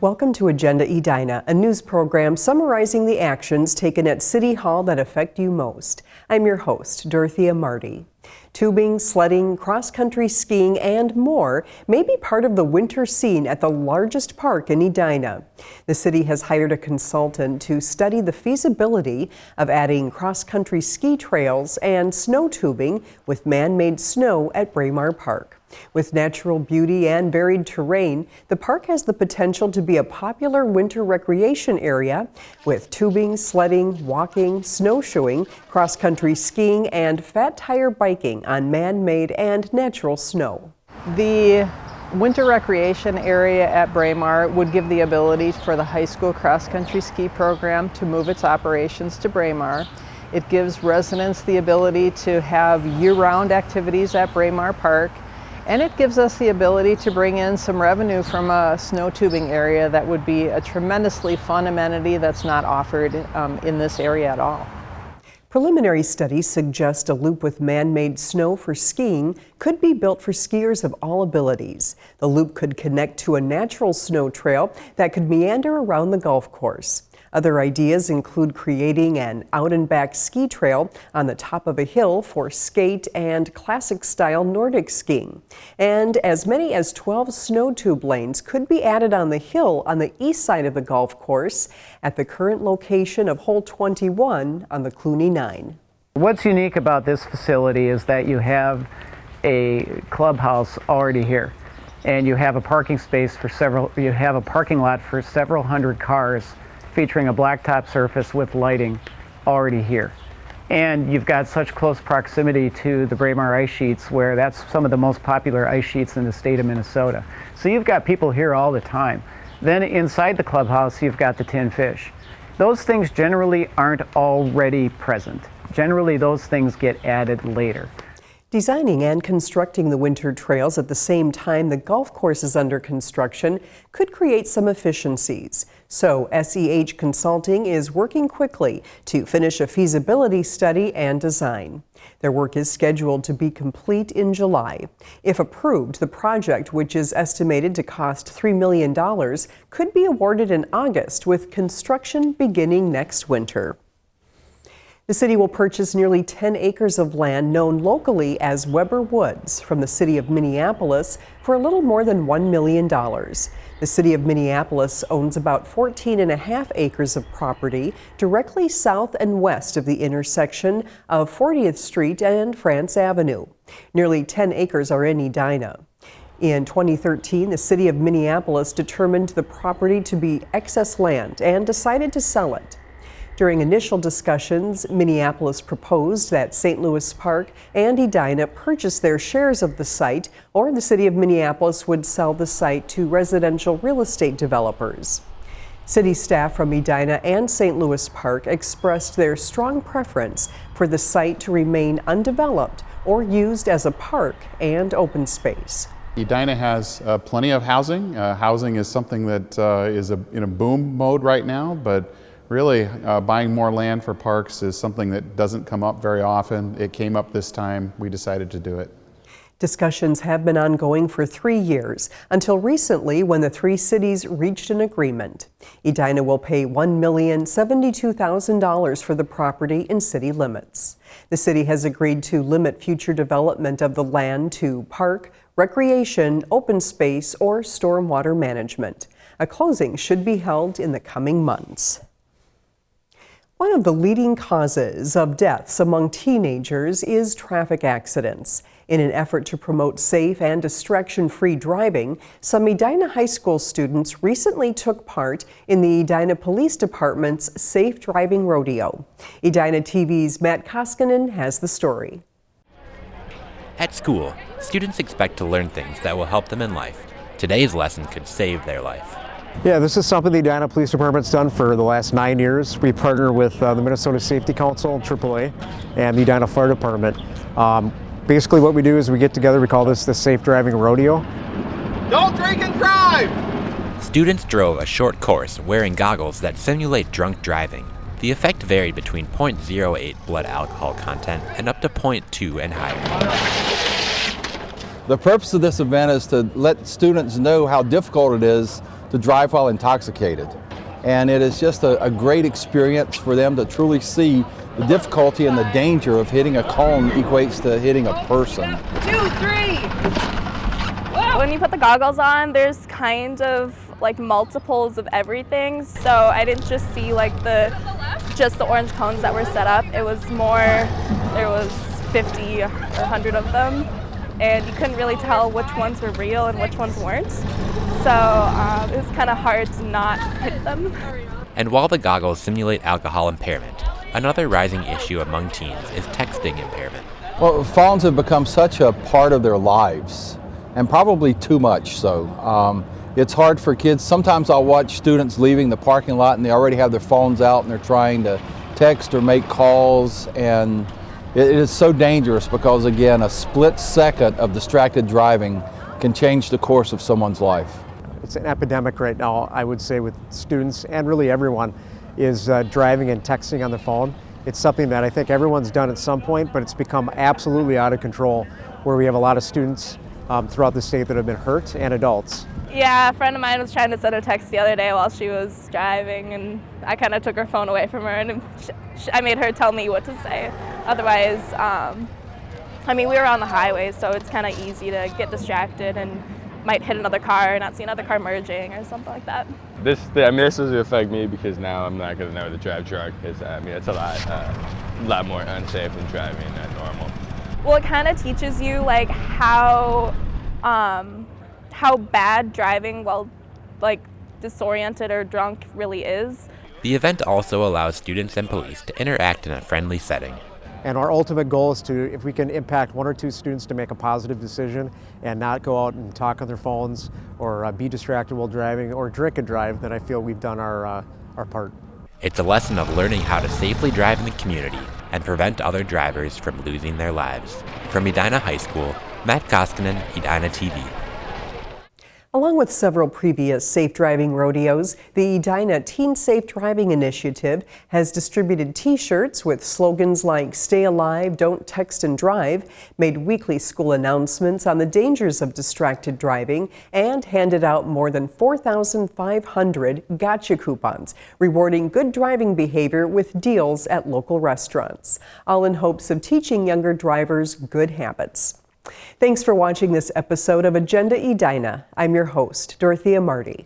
Welcome to Agenda Edina, a news program summarizing the actions taken at City Hall that affect you most. I'm your host, Dorothea Marty. Tubing, sledding, cross-country skiing, and more may be part of the winter scene at the largest park in Edina. The city has hired a consultant to study the feasibility of adding cross-country ski trails and snow tubing with man-made snow at Braemar Park. With natural beauty and varied terrain, the park has the potential to be a popular winter recreation area with tubing, sledding, walking, snowshoeing, cross-country skiing, and fat tire biking on man-made and natural snow. The winter recreation area at Braemar would give the ability for the high school cross-country ski program to move its operations to Braemar. It gives residents the ability to have year-round activities at Braemar Park. And it gives us the ability to bring in some revenue from a snow tubing area that would be a tremendously fun amenity that's not offered in this area at all. Preliminary studies suggest a loop with man-made snow for skiing could be built for skiers of all abilities. The loop could connect to a natural snow trail that could meander around the golf course. Other ideas include creating an out-and-back ski trail on the top of a hill for skate and classic-style Nordic skiing. And as many as 12 snow tube lanes could be added on the hill on the east side of the golf course at the current location of hole 21 on the Clooney 9. What's unique about this facility is that you have a clubhouse already here, and you have a parking space for you have a parking lot for several hundred cars featuring a blacktop surface with lighting already here. And you've got such close proximity to the Braemar ice sheets, where that's some of the most popular ice sheets in the state of Minnesota. So you've got people here all the time. Then inside the clubhouse, you've got the tin fish. Those things generally aren't already present. Generally, those things get added later. Designing and constructing the winter trails at the same time the golf course is under construction could create some efficiencies. So SEH Consulting is working quickly to finish a feasibility study and design. Their work is scheduled to be complete in July. If approved, the project, which is estimated to cost $3 million, could be awarded in August, with construction beginning next winter. The city will purchase nearly 10 acres of land known locally as Weber Woods from the city of Minneapolis for a little more than $1 million. The city of Minneapolis owns about 14.5 acres of property directly south and west of the intersection of 40th Street and France Avenue. Nearly 10 acres are in Edina. In 2013, the city of Minneapolis determined the property to be excess land and decided to sell it. During initial discussions, Minneapolis proposed that St. Louis Park and Edina purchase their shares of the site, or the city of Minneapolis would sell the site to residential real estate developers. City staff from Edina and St. Louis Park expressed their strong preference for the site to remain undeveloped or used as a park and open space. Edina has plenty of housing. Housing is something that is in a boom mode right now, but really, buying more land for parks is something that doesn't come up very often. It came up this time. We decided to do it. Discussions have been ongoing for 3 years, until recently when the three cities reached an agreement. Edina will pay $1,072,000 for the property in city limits. The city has agreed to limit future development of the land to park, recreation, open space, or stormwater management. A closing should be held in the coming months. One of the leading causes of deaths among teenagers is traffic accidents. In an effort to promote safe and distraction-free driving, some Edina High School students recently took part in the Edina Police Department's Safe Driving Rodeo. Edina TV's Matt Koskinen has the story. At school, students expect to learn things that will help them in life. Today's lesson could save their life. Yeah, this is something the Edina Police Department's done for the last 9 years. We partner with the Minnesota Safety Council, AAA, and the Edina Fire Department. Basically what we do is we get together, we call this the Safe Driving Rodeo. Don't drink and drive! Students drove a short course wearing goggles that simulate drunk driving. The effect varied between 0.08 blood alcohol content and up to 0.2 and higher. The purpose of this event is to let students know how difficult it is to drive while intoxicated. And it is just a great experience for them to truly see the difficulty and the danger of hitting a cone equates to hitting a person. 2, 3. When you put the goggles on, there's kind of like multiples of everything. So I didn't just see like just the orange cones that were set up. It was more, there was 50 or 100 of them, and you couldn't really tell which ones were real and which ones weren't. So it was kind of hard to not hit them. And while the goggles simulate alcohol impairment, another rising issue among teens is texting impairment. Well, phones have become such a part of their lives, and probably too much so. It's hard for kids. Sometimes I'll watch students leaving the parking lot and they already have their phones out and they're trying to text or make calls, and it is so dangerous because, again, a split second of distracted driving can change the course of someone's life. It's an epidemic right now, I would say, with students and really everyone, is driving and texting on the phone. It's something that I think everyone's done at some point, but it's become absolutely out of control, where we have a lot of students throughout the state that have been hurt, and adults. Yeah, a friend of mine was trying to send a text the other day while she was driving, and I kind of took her phone away from her, and I made her tell me what to say. Otherwise, I mean, we were on the highway, so it's kind of easy to get distracted and might hit another car, not see another car merging or something like that. This doesn't affect me because now I'm not going to know how to drive truck, because I mean, it's a lot more unsafe than driving than normal. Well, it kind of teaches you like how bad driving while like disoriented or drunk really is. The event also allows students and police to interact in a friendly setting. And our ultimate goal is to, if we can impact 1 or 2 students to make a positive decision and not go out and talk on their phones or be distracted while driving or drink and drive, then I feel we've done our part. It's a lesson of learning how to safely drive in the community and prevent other drivers from losing their lives. From Edina High School, Matt Koskinen, Edina TV. Along with several previous safe driving rodeos, the Edina Teen Safe Driving Initiative has distributed T-shirts with slogans like "Stay Alive, Don't Text and Drive," made weekly school announcements on the dangers of distracted driving, and handed out more than 4,500 gotcha coupons, rewarding good driving behavior with deals at local restaurants, all in hopes of teaching younger drivers good habits. Thanks for watching this episode of Agenda Edina. I'm your host, Dorothea Marty.